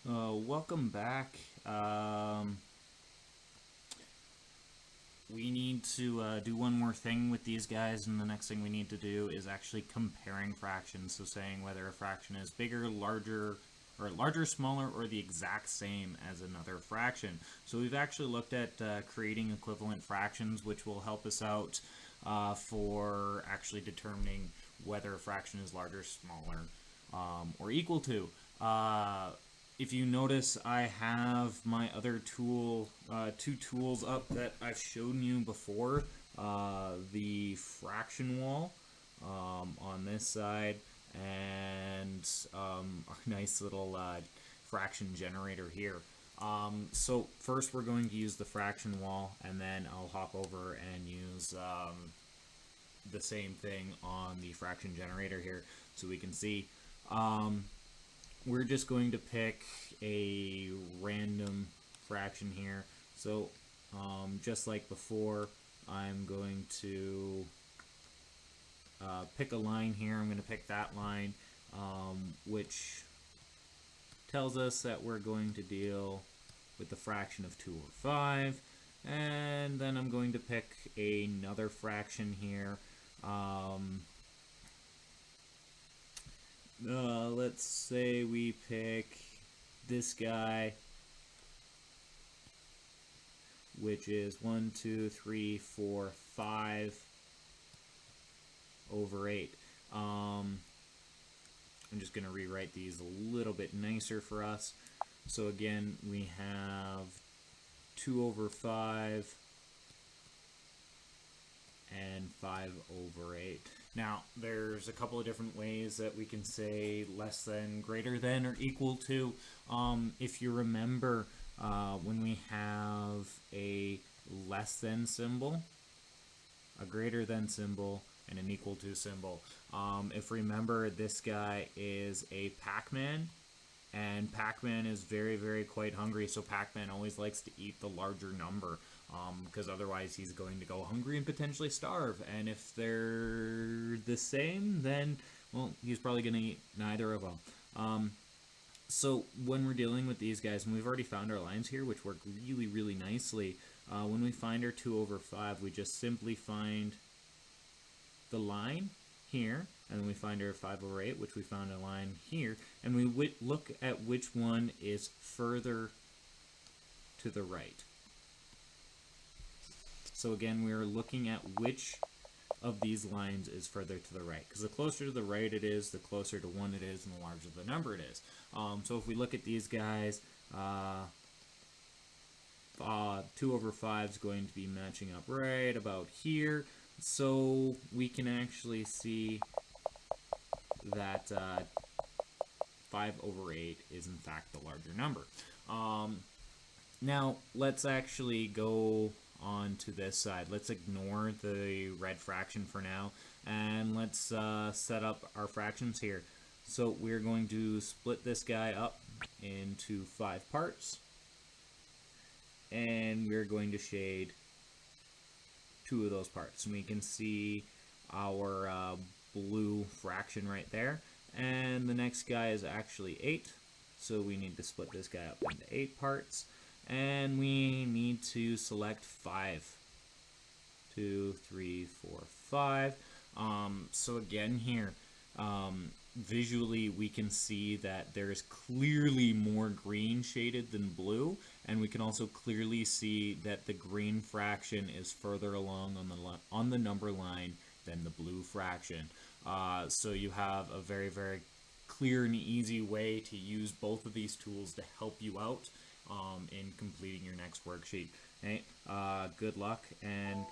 Welcome back. We need to do one more thing with these guys, and the next thing we need to do is actually comparing fractions. So saying whether a fraction is bigger, larger, or larger, smaller, or the exact same as another fraction. So we've actually looked at creating equivalent fractions, which will help us out for actually determining whether a fraction is larger, smaller, or equal to. If you notice, I have my other tool, two tools up that I've shown you before. The fraction wall on this side, and a nice little fraction generator here. So first we're going to use the fraction wall, and then I'll hop over and use the same thing on the fraction generator here so we can see. We're just going to pick a random fraction here. So just like before, I'm going to pick a line here. I'm going to pick that line, which tells us that we're going to deal with the fraction of 2 over 5. And then I'm going to pick another fraction here. Let's say we pick this guy, which is 1, 2, 3, 4, 5 over 8. I'm just going to rewrite these a little bit nicer for us. So again, we have 2 over 5 and 5 over 8. Now, there's a couple of different ways that we can say less than, greater than, or equal to. If you remember, when we have a less than symbol, a greater than symbol, and an equal to symbol. If remember, this guy is a Pac-Man, and Pac-Man is very, very quite hungry, so Pac-Man always likes to eat the larger number, because otherwise he's going to go hungry and potentially starve. And if they're the same, then, well, he's probably going to eat neither of them. So when we're dealing with these guys, and we've already found our lines here, which work really, really nicely, when we find our 2 over 5, we just simply find the line here, and then we find our 5 over 8, which we found a line here, and we look at which one is further to the right. So again, we are looking at which of these lines is further to the right, because the closer to the right it is, the closer to 1 it is, and the larger the number it is. So if we look at these guys, 2 over 5 is going to be matching up right about here. So we can actually see that 5 over 8 is in fact the larger number. Now let's actually go on to this side. Let's ignore the red fraction for now, and let's set up our fractions here. So we're going to split this guy up into 5 parts, and we're going to shade 2 of those parts, and we can see our blue fraction right there. And the next guy is actually 8, so we need to split this guy up into 8 parts, and we need to select 5. 2, 3, 4, 5. So again here, visually we can see that there is clearly more green shaded than blue, and we can also clearly see that the green fraction is further along on the number line than the blue fraction. So you have a very, very clear and easy way to use both of these tools to help you out in completing your next worksheet. Okay? Good luck, and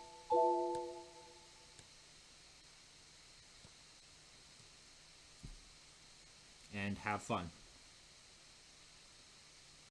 have fun.